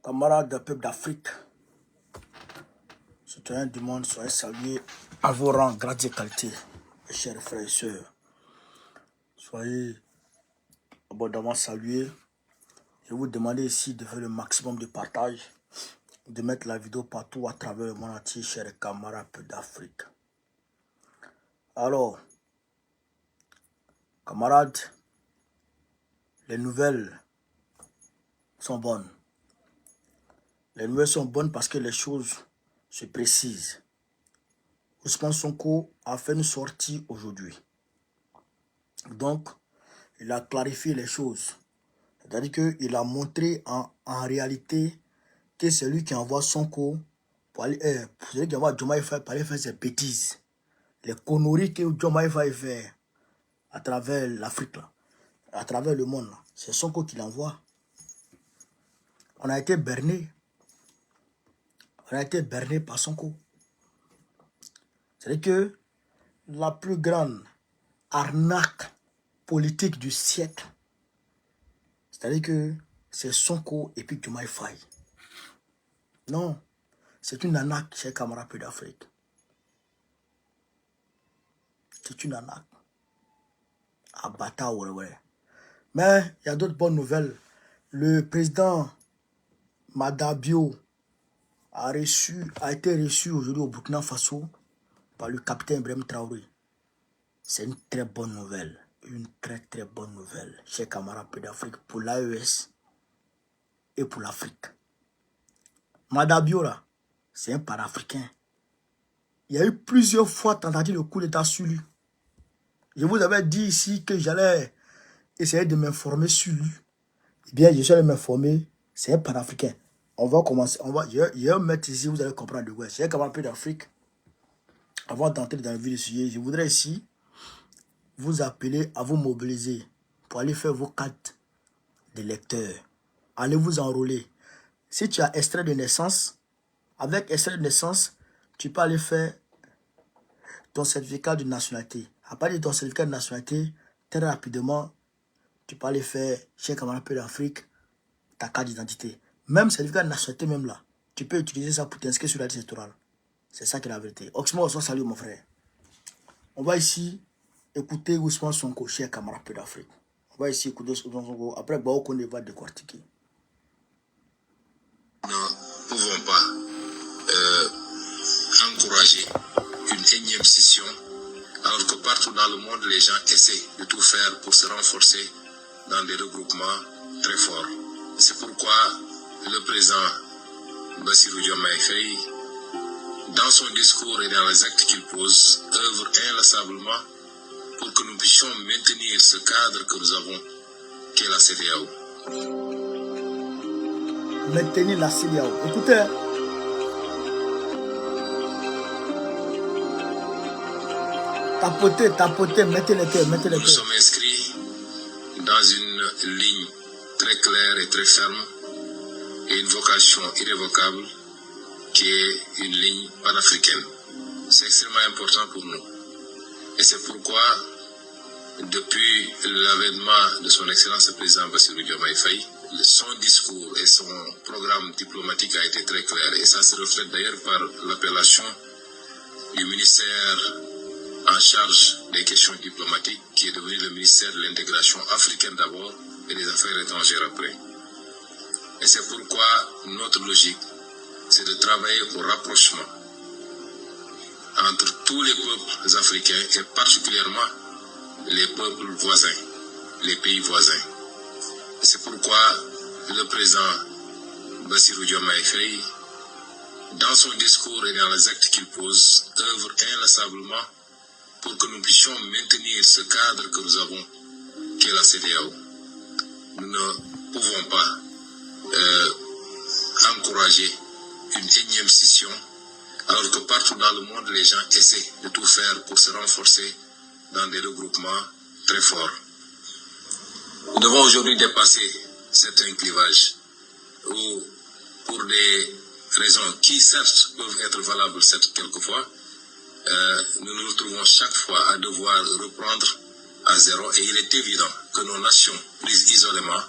Camarades du peuple d'Afrique, citoyens du monde, soyez salués à vos rangs, grades et qualités, mes chers frères et sœurs. Soyez abondamment salués. Je vous demande ici de faire le maximum de partage, de mettre la vidéo partout à travers le monde entier, chers camarades du peuple d'Afrique. Alors, camarades, les nouvelles sont bonnes. Les nouvelles sont bonnes parce que les choses se précisent. Ousmane Sonko a fait une sortie aujourd'hui. Donc, il a clarifié les choses. C'est-à-dire qu'il a montré en réalité que c'est lui qui envoie Sonko pour aller, celui qui envoie Diomaye Faye pour aller faire ses bêtises. Les conneries que Diomaye Faye fait à travers l'Afrique, à travers le monde, c'est Sonko qui l'envoie. On a été berné. On a été berné par Sonko. C'est-à-dire que la plus grande arnaque politique du siècle, c'est-à-dire que c'est Sonko et puis Diomaye Faye. Non, c'est une arnaque, chers camarades peu d'Afrique. C'est une arnaque. Abata, ouais. Mais il y a d'autres bonnes nouvelles. Le président Madabio a été reçu aujourd'hui au Burkina Faso par le capitaine Ibrahim Traoré. C'est une très bonne nouvelle. Une très bonne nouvelle, chers camarades peu d'Afrique, pour l'AES et pour l'Afrique. Madabio, là, c'est un panafricain. Il y a eu plusieurs fois tentative de coup d'état sur lui. Je vous avais dit ici que j'allais essayer de m'informer sur lui. Eh bien, je suis allé m'informer. C'est un panafricain. On va commencer. Je vais mettre ici, vous allez comprendre de quoi. C'est un camarade peu d'Afrique. Avant d'entrer dans le vif du sujet, je voudrais ici vous appeler à vous mobiliser pour aller faire vos cartes de lecteur. Allez vous enrôler. Si tu as extrait de naissance, avec extrait de naissance, tu peux aller faire ton certificat de nationalité. À partir de ton certificat de nationalité, très rapidement, tu peux aller faire, chez camarades peu d'Afrique, ta carte d'identité. Même certificat de nationalité, même là, tu peux utiliser ça pour t'inscrire sur la liste électorale. C'est ça qui est la vérité. Oxmo, salut mon frère. On va ici écouter Ousmane Sonko, cher camarade peu d'Afrique. On va ici écouter Ousmane Sonko. Après, Baoko ne va décortiquer. Nous ne pouvons pas encourager une énième scission, alors que partout dans le monde, les gens essaient de tout faire pour se renforcer dans des regroupements très forts. C'est pourquoi le président Bassirou Diomaye Faye, dans son discours et dans les actes qu'il pose, œuvre inlassablement pour que nous puissions maintenir ce cadre que nous avons, qui est la CEDEAO. Maintenir la CEDEAO. Écoutez. Tapotez, mettez les cœurs. Nous sommes inscrits dans une ligne très claire et très ferme et une vocation irrévocable qui est une ligne panafricaine. C'est extrêmement important pour nous. Et c'est pourquoi, depuis l'avènement de son Excellence le Président Bassirou Diomaye Faye, son discours et son programme diplomatique a été très clair. Et ça se reflète d'ailleurs par l'appellation du ministère en charge des questions diplomatiques, qui est devenu le ministère de l'intégration africaine d'abord et des affaires étrangères après. Et c'est pourquoi notre logique, c'est de travailler au rapprochement entre tous les peuples africains et particulièrement les peuples voisins, les pays voisins. Et c'est pourquoi le président Bassirou Diomaye Faye, dans son discours et dans les actes qu'il pose, œuvre inlassablement pour que nous puissions maintenir ce cadre que nous avons, qui est la CEDEAO. Nous ne pouvons pas encourager une énième scission, alors que partout dans le monde, les gens essaient de tout faire pour se renforcer dans des regroupements très forts. Nous devons aujourd'hui dépasser certains clivages où, pour des raisons qui certes peuvent être valables quelquefois, nous nous retrouvons chaque fois à devoir reprendre à zéro, et il est évident que nos nations prises isolément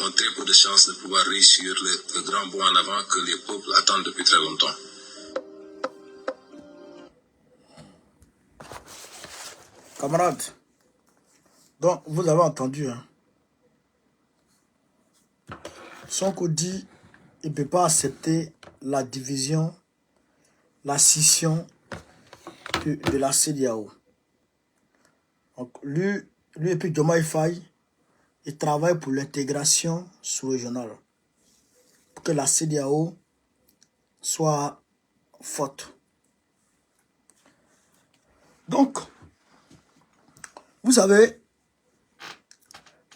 ont très peu de chances de pouvoir réussir le grand bond en avant que les peuples attendent depuis très longtemps. Camarades, donc vous avez entendu, hein. Sonko dit il ne peut pas accepter la division, la scission de la CEDEAO. Donc, lui et puis Diomaye Faye, il travaille pour l'intégration sous-régionale. Pour que la CEDEAO soit forte. Donc, vous savez,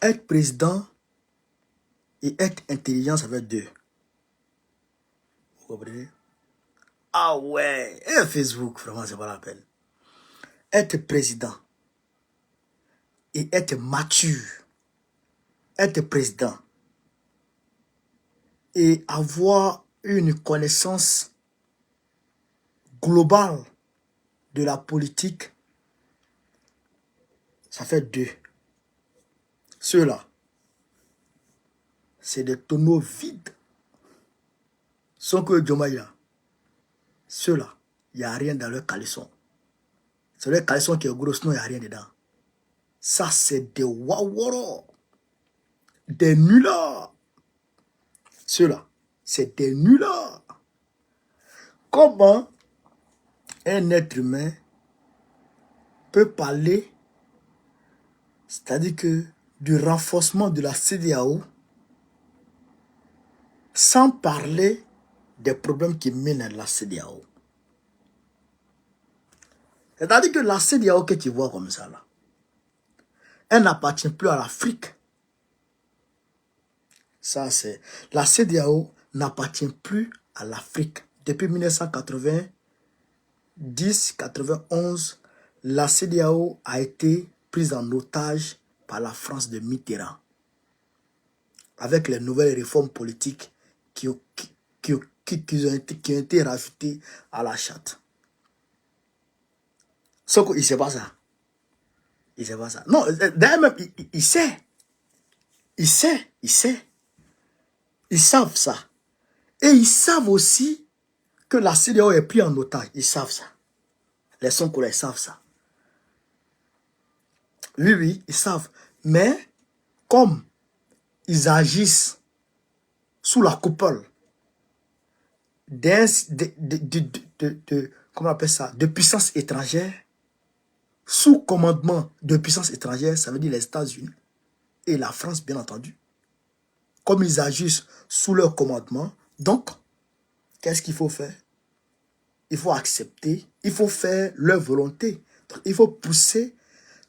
être président et être intelligent, ça fait deux. Vous comprenez? Ah ouais, et Facebook, vraiment, c'est pas la peine. Être président et être mature, être président et avoir une connaissance globale de la politique, ça fait deux. Ceux-là, c'est des tonneaux vides. Sonko et Diomaye là, ceux-là, il n'y a rien dans leur caleçon. C'est leur caleçon qui est gros, sinon il n'y a rien dedans. Ça, c'est des waworo, des nullards. Ceux-là, c'est des nullards. Comment un être humain peut parler, c'est-à-dire que du renforcement de la CEDEAO, sans parler des problèmes qui mènent la CEDEAO? C'est-à-dire que la CEDEAO que tu vois comme ça, là, elle n'appartient plus à l'Afrique. Ça, c'est... La CEDEAO n'appartient plus à l'Afrique. Depuis 1990-91, la CEDEAO a été prise en otage par la France de Mitterrand. Avec les nouvelles réformes politiques qui ont été rajoutées à la charte. Sauf qu'il ne sait pas ça. Il ne sait pas ça. Non, d'ailleurs même, il sait. Il sait. Ils savent ça. Et ils savent aussi que la CEDEAO est prise en otage. Ils savent ça. Les Sonko, ils savent ça. Oui, ils savent. Mais, comme ils agissent sous la coupole comment on appelle ça, de puissance étrangère, sous commandement de puissance étrangère, ça veut dire les États-Unis et la France, bien entendu. Comme ils agissent sous leur commandement, donc, qu'est-ce qu'il faut faire? Il faut accepter, il faut faire leur volonté. Donc, il faut pousser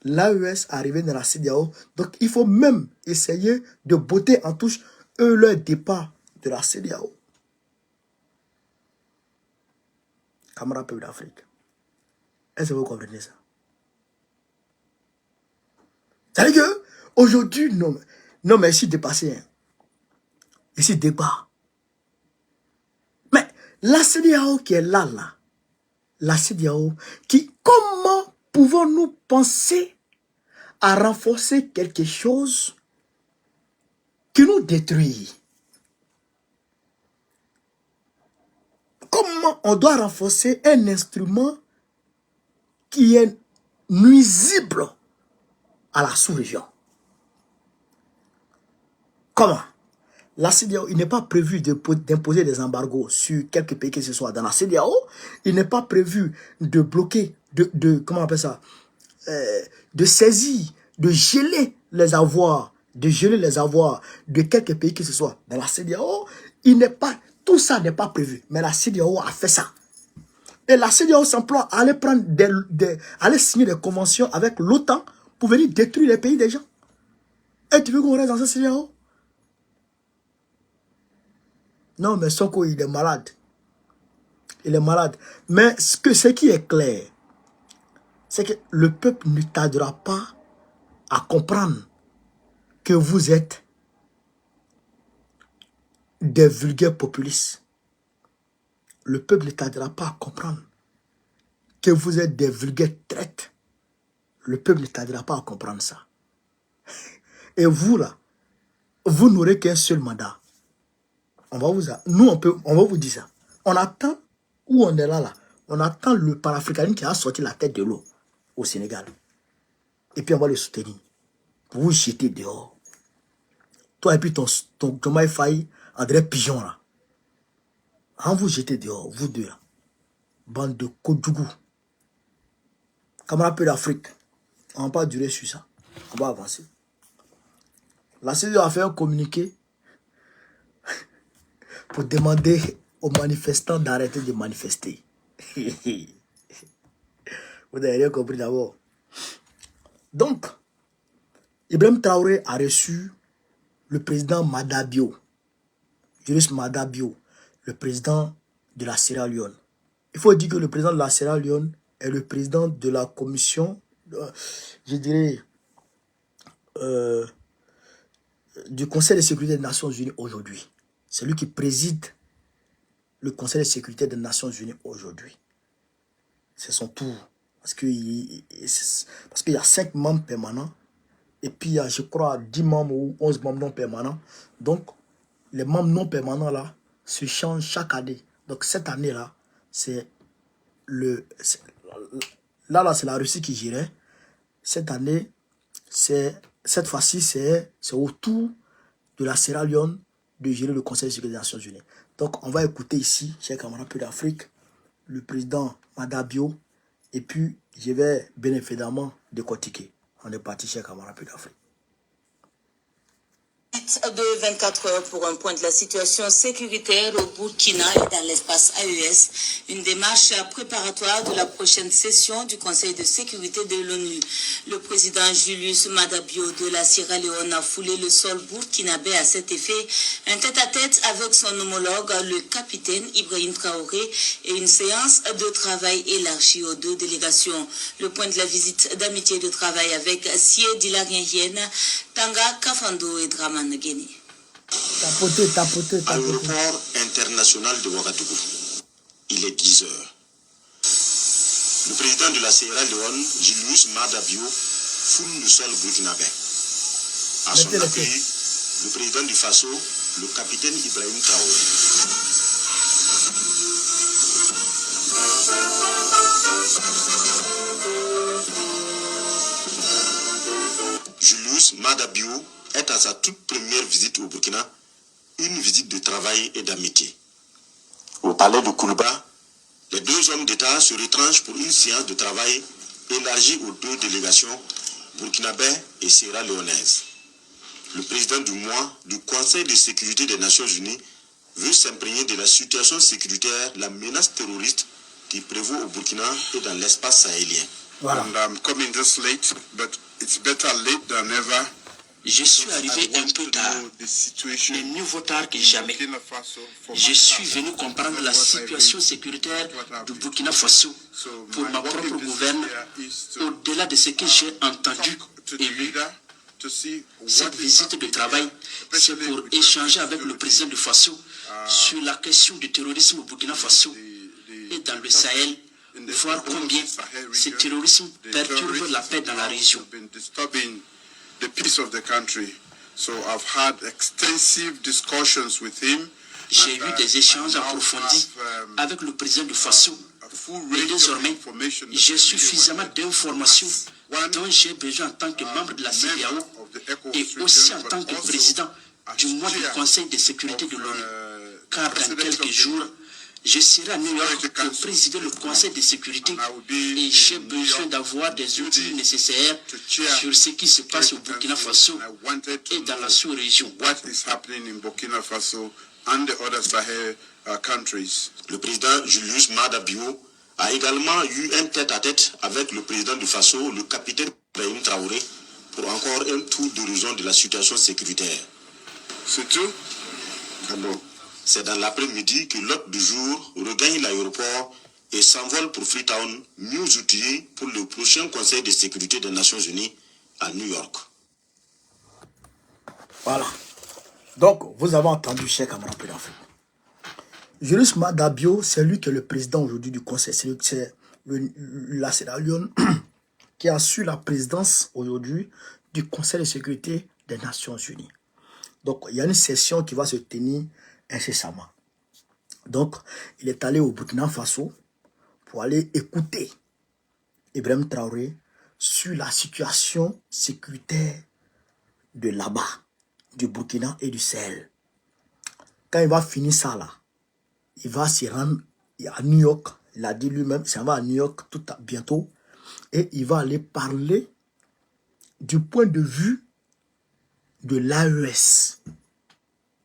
l'AES à arriver dans la CEDEAO. Donc, il faut même essayer de botter en touche leur départ de la CEDEAO. Camarades peuple d'Afrique. Est-ce que vous comprenez ça? C'est-à-dire que aujourd'hui, non mais ici dépassé. Hein. Ici débat. Mais la CEDEAO qui est là, la CEDEAO, comment pouvons-nous penser à renforcer quelque chose qui nous détruit? Comment on doit renforcer un instrument qui est nuisible à la sous-région? Comment? La CEDEAO, il n'est pas prévu d'imposer des embargos sur quelques pays que ce soit dans la CEDEAO. Il n'est pas prévu de bloquer, comment on appelle ça, de saisir, de geler les avoirs, de quelques pays que ce soit dans la CEDEAO. Tout ça n'est pas prévu. Mais la CEDEAO a fait ça. Et la CEDEAO s'emploie à aller prendre aller signer des conventions avec l'OTAN pour venir détruire les pays des gens. Et tu veux qu'on reste dans cette CEDEAO? Non, mais Sonko, il est malade. Il est malade. Mais ce qui est clair, c'est que le peuple ne tardera pas à comprendre que vous êtes des vulgaires populistes. Le peuple ne tardera pas à comprendre que vous êtes des vulgaires traites. Le peuple ne tardera pas à comprendre ça. Et vous, là, vous n'aurez qu'un seul mandat. Nous, on va vous dire ça. On attend, où on est là, on attend le panafricanisme qui a sorti la tête de l'eau au Sénégal. Et puis on va le soutenir. Pour vous jeter dehors. Toi et puis ton Thomas Faye, André Pigeon là. On vous jeter dehors, vous deux là. Bande de Kodougou. Camarade peu d'Afrique. On va pas durer sur ça. On va avancer. La CEDEAO a fait un communiqué pour demander aux manifestants d'arrêter de manifester. Vous n'avez rien compris d'abord. Donc, Ibrahim Traoré a reçu le président Madabio, Julius Madabio, le président de la Sierra Leone. Il faut dire que le président de la Sierra Leone est le président de la commission, je dirais, du Conseil de sécurité des Nations Unies aujourd'hui. C'est lui qui préside le Conseil de sécurité des Nations Unies aujourd'hui. C'est son tour. Parce qu'il y a 5 membres permanents. Et puis il y a, je crois, 10 membres ou 11 membres non permanents. Donc, les membres non permanents là se changent chaque année. Donc, cette année-là, c'est là, c'est la Russie qui gérait. Cette année, cette fois-ci, c'est au tour de la Sierra Leone de gérer le Conseil de sécurité des Nations Unies. Donc, on va écouter ici, chers camarades peu d'Afrique, le président Madabio, et puis je vais bien évidemment décortiquer. On est parti, chers camarades peu d'Afrique. De 24 heures pour un point de la situation sécuritaire au Burkina et dans l'espace AES, une démarche préparatoire de la prochaine session du Conseil de sécurité de l'ONU. Le président Julius Madabio de la Sierra Leone a foulé le sol burkinabé à cet effet, un tête-à-tête avec son homologue, le capitaine Ibrahim Traoré, et une séance de travail élargie aux 2 délégations. Le point de la visite d'amitié de travail avec Sié Dilarien, Tanga Kafando et Draman Guéni. Tapoter. À l'aéroport international de Ouagadougou, il est 10 heures. Le président de la Sierra Leone, Julius Madabio, foule le sol burkinabé. À son appui, le président du Faso, le capitaine Ibrahim Traoré. Julius Madabio est à sa toute première visite au Burkina, une visite de travail et d'amitié. Au palais de Koulouba, les 2 hommes d'État se retranchent pour une séance de travail élargie aux 2 délégations burkinabé et sierra-léonaise. Le président du mois du Conseil de sécurité des Nations Unies veut s'imprégner de la situation sécuritaire, la menace terroriste qui prévaut au Burkina et dans l'espace sahélien. Voilà. And I'm coming this late, but it's better late than never. Je suis arrivé un peu tard, mais mieux vaut tard que jamais. Je suis venu comprendre la situation sécuritaire du Burkina Faso pour ma propre gouverne, au-delà de ce que j'ai entendu et lu. Cette visite de travail, c'est pour échanger avec le président du Faso sur la question du terrorisme au Burkina Faso et dans le Sahel, voir combien ce terrorisme perturbe la paix dans la région. The peace of the country. So I've had extensive discussions with him. J'ai eu des échanges approfondis avec le président du Faso. Et désormais, j'ai suffisamment d'informations dont j'ai besoin en tant que membre de la CEDEAO et aussi en tant que président du mois du Conseil de sécurité de l'ONU. Car dans quelques jours, je serai à New York pour présider le Conseil de sécurité et j'ai besoin d'avoir des outils nécessaires sur ce qui se passe au Burkina Faso et dans la sous-région. Le président Julius Madabio a également eu un tête-à-tête avec le président du Faso, le capitaine Ibrahim Traoré, pour encore un tour d'horizon de la situation sécuritaire. C'est tout? C'est dans l'après-midi que l'hôte du jour regagne l'aéroport et s'envole pour Freetown, mieux outillé pour le prochain Conseil de sécurité des Nations Unies à New York. Voilà. Donc, vous avez entendu, cher camarade peu d'Afrique. Julius Madabio, c'est lui qui est le président aujourd'hui du Conseil. C'est la Sierra Leone qui assure la présidence aujourd'hui du Conseil de sécurité des Nations Unies. Donc, il y a une session qui va se tenir incessamment. Donc, il est allé au Burkina Faso pour aller écouter Ibrahim Traoré sur la situation sécuritaire de là-bas, du Burkina et du Sahel. Quand il va finir ça là, il va se rendre à New York. Il a dit lui-même, ça va à New York bientôt. Et il va aller parler du point de vue de l'AES.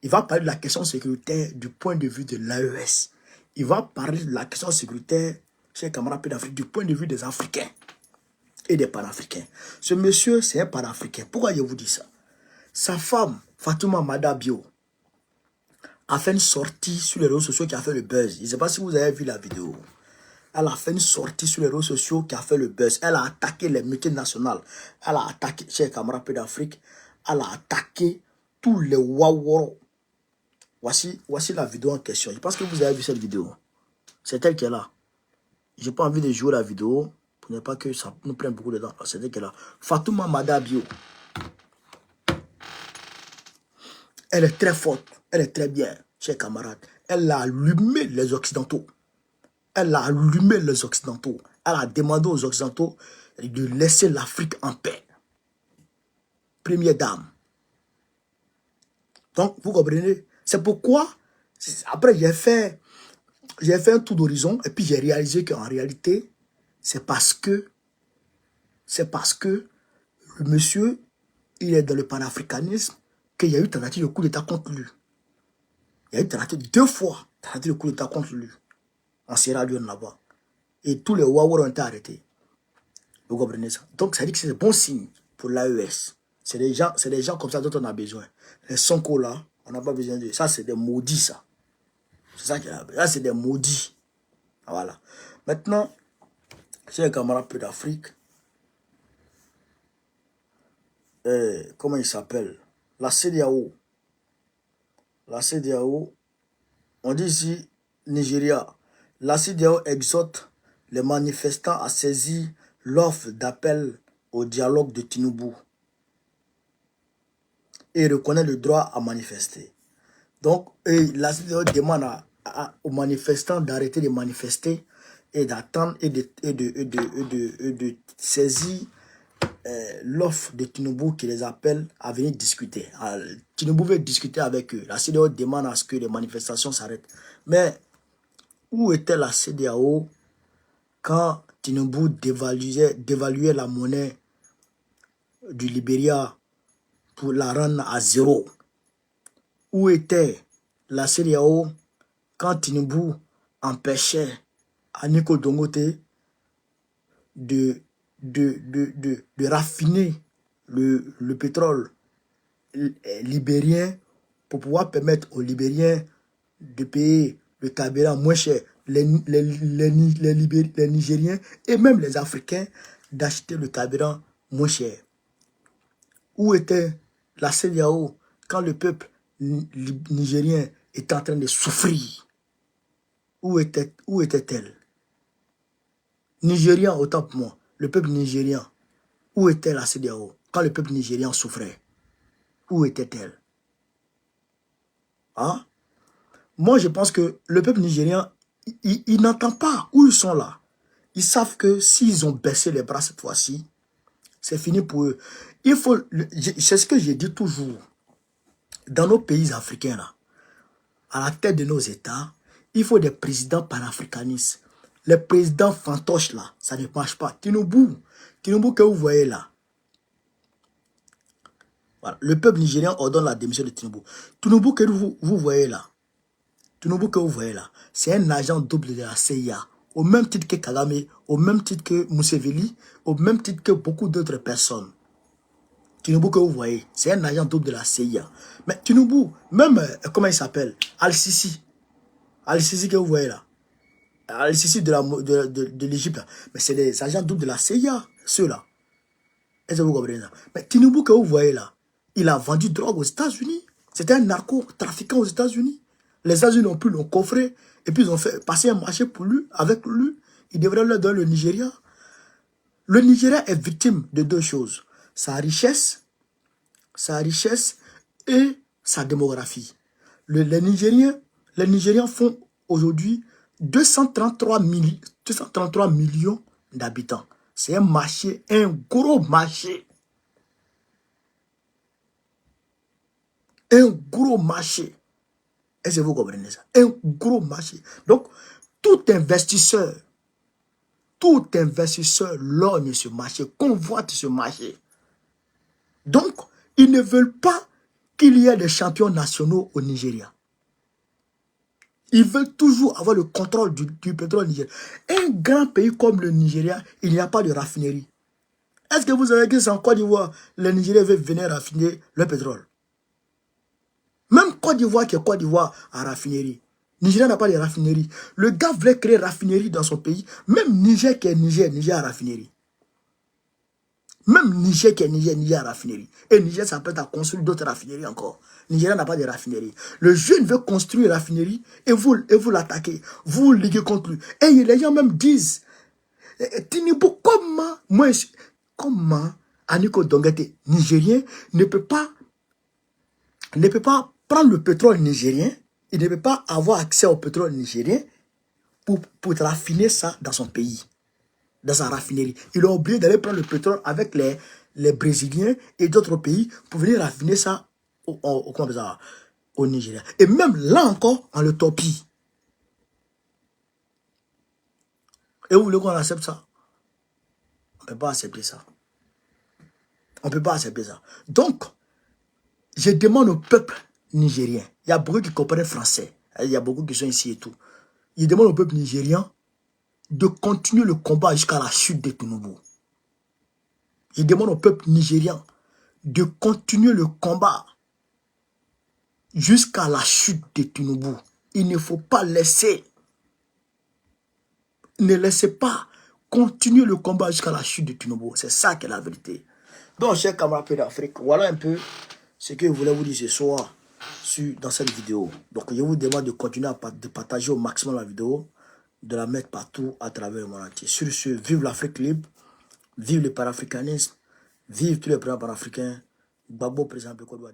Il va parler de la question sécuritaire du point de vue de l'AES. Il va parler de la question sécuritaire, chez les camarades d'Afrique, du point de vue des Africains et des Panafricains. Ce monsieur, c'est un Panafricain. Pourquoi je vous dis ça? Sa femme, Fatouma Madabio, a fait une sortie sur les réseaux sociaux qui a fait le buzz. Je ne sais pas si vous avez vu la vidéo. Elle a fait une sortie sur les réseaux sociaux qui a fait le buzz. Elle a attaqué les multinationales. Elle a attaqué, chez les camarades d'Afrique, elle a attaqué tous les Waworo. Voici la vidéo en question. Je pense que vous avez vu cette vidéo. C'est elle qui est là. Je n'ai pas envie de jouer la vidéo pour ne pas que ça nous prenne beaucoup de temps. C'est elle qui est là. Fatouma Madabio. Elle est très forte. Elle est très bien, chers camarades. Elle a allumé les Occidentaux. Elle a allumé les Occidentaux. Elle a demandé aux Occidentaux de laisser l'Afrique en paix. Première dame. Donc, vous comprenez? C'est pourquoi, après, j'ai fait un tour d'horizon et puis j'ai réalisé qu'en réalité, c'est parce que le monsieur, il est dans le panafricanisme qu'il y a eu tentative de coup d'État contre lui. Il y a eu tentative 2 fois tentative de coup d'État contre lui. En Sierra Leone là-bas. Et tous les Wawar ont été arrêtés. Vous comprenez ça? Donc, ça dit que c'est un bon signe pour l'AES. C'est des gens comme ça dont on a besoin. Les Sonko là, on n'a pas besoin de ça. C'est des maudits, ça. C'est ça qu'il y a. Là, c'est des maudits. Voilà. Maintenant, j'ai un camarade peu d'Afrique. Comment il s'appelle? La CEDEAO. La CEDEAO, on dit ici Nigeria. La CEDEAO exhorte les manifestants à saisir l'offre d'appel au dialogue de Tinubu et reconnaît le droit à manifester. Donc, la CEDEAO demande aux manifestants d'arrêter de manifester et d'attendre et de saisir l'offre de Tinubu qui les appelle à venir discuter. Tinubu veut discuter avec eux. La CEDEAO demande à ce que les manifestations s'arrêtent. Mais où était la CEDEAO quand Tinubu dévaluait la monnaie du Libéria pour la rendre à 0? Où était la CEDEAO quand Tinubu empêchait à Nico Dangote de raffiner le pétrole libérien pour pouvoir permettre aux Libériens de payer le carburant moins cher, les Nigériens et même les Africains d'acheter le carburant moins cher? Où était la CEDEAO quand le peuple nigérien était en train de souffrir? Où était-elle? Nigérian, autant pour moi, le peuple nigérien, où était la CEDEAO quand le peuple nigérien souffrait? Où était-elle? Hein? Moi, je pense que le peuple nigérien, il n'entend pas où ils sont là. Ils savent que s'ils ont baissé les bras cette fois-ci, c'est fini pour eux. C'est ce que j'ai dit toujours. Dans nos pays africains, là, à la tête de nos États, il faut des présidents panafricanistes. Les présidents fantoches, là, ça ne marche pas. Tinubu que vous voyez là. Voilà. Le peuple nigérien ordonne la démission de Tinubu. Tinubu que vous voyez là. Tinubu que vous voyez là, c'est un agent double de la CIA. Au même titre que Kagame, au même titre que Museveni, au même titre que beaucoup d'autres personnes. Tinubu que vous voyez, c'est un agent double de la CIA. Mais Tinubu, même, comment il s'appelle? Al-Sisi. Al-Sisi que vous voyez là. Al-Sisi de l'Égypte. Mais c'est des agents doubles de la CIA, ceux-là. Est-ce que vous comprenez ça? Mais Tinubu que vous voyez là, il a vendu drogue aux États-Unis. C'était un narco-trafiquant aux États-Unis. Les États-Unis ont pu le coffrer et puis ils ont fait passer un marché pour lui, avec lui. Il devrait leur donner le Nigeria. Le Nigeria est victime de 2 choses. Sa richesse et sa démographie. Les Nigériens font aujourd'hui 233 millions d'habitants. C'est un marché, un gros marché. Un gros marché. Est-ce que vous comprenez ça? Un gros marché. Donc, tout investisseur lorgne ce marché, convoite ce marché. Donc, ils ne veulent pas qu'il y ait des champions nationaux au Nigeria. Ils veulent toujours avoir le contrôle du pétrole nigérien. Un grand pays comme le Nigeria, il n'y a pas de raffinerie. Est-ce que vous savez que c'est en Côte d'Ivoire, les Nigériens veulent venir raffiner le pétrole? Même Côte d'Ivoire qui est Côte d'Ivoire à raffinerie. Nigeria n'a pas de raffinerie. Le gars voulait créer raffinerie dans son pays. Même Niger qui est Niger a raffinerie. Même Niger qui est Niger a raffinerie. Et Niger s'apprête à construire d'autres raffineries encore. Nigeria n'a pas de raffinerie. Le jeune veut construire une raffinerie et vous l'attaquez. Vous liguez contre lui. Et les gens même disent, Tinubu, comment Aniko Dongate, Nigérien, ne peut pas prendre le pétrole nigérien, il ne peut pas avoir accès au pétrole nigérien pour raffiner ça dans son pays, dans sa raffinerie. Il a oublié d'aller prendre le pétrole avec les Brésiliens et d'autres pays pour venir raffiner ça au Nigeria. Et même là encore, on le torpille. Et vous voulez qu'on accepte ça? On ne peut pas accepter ça. On ne peut pas accepter ça. Donc, je demande au peuple nigérien, il y a beaucoup qui comprennent français, il y a beaucoup qui sont ici et tout. Je demande au peuple nigérien de continuer le combat jusqu'à la chute de Tinubu. Je demande au peuple nigérien de continuer le combat jusqu'à la chute de Tinubu. Il ne faut pas laisser. Ne laissez pas continuer le combat jusqu'à la chute de Tinubu. C'est ça qui est la vérité. Donc, chers camarades d'Afrique, voilà un peu ce que je voulais vous dire ce soir dans cette vidéo. Donc, je vous demande de continuer de partager au maximum la vidéo, de la mettre partout à travers le monde entier. Sur ce, vive l'Afrique libre, vive le panafricanisme, vive tous les présidents panafricains. Gbagbo, président de Côte d'Ivoire.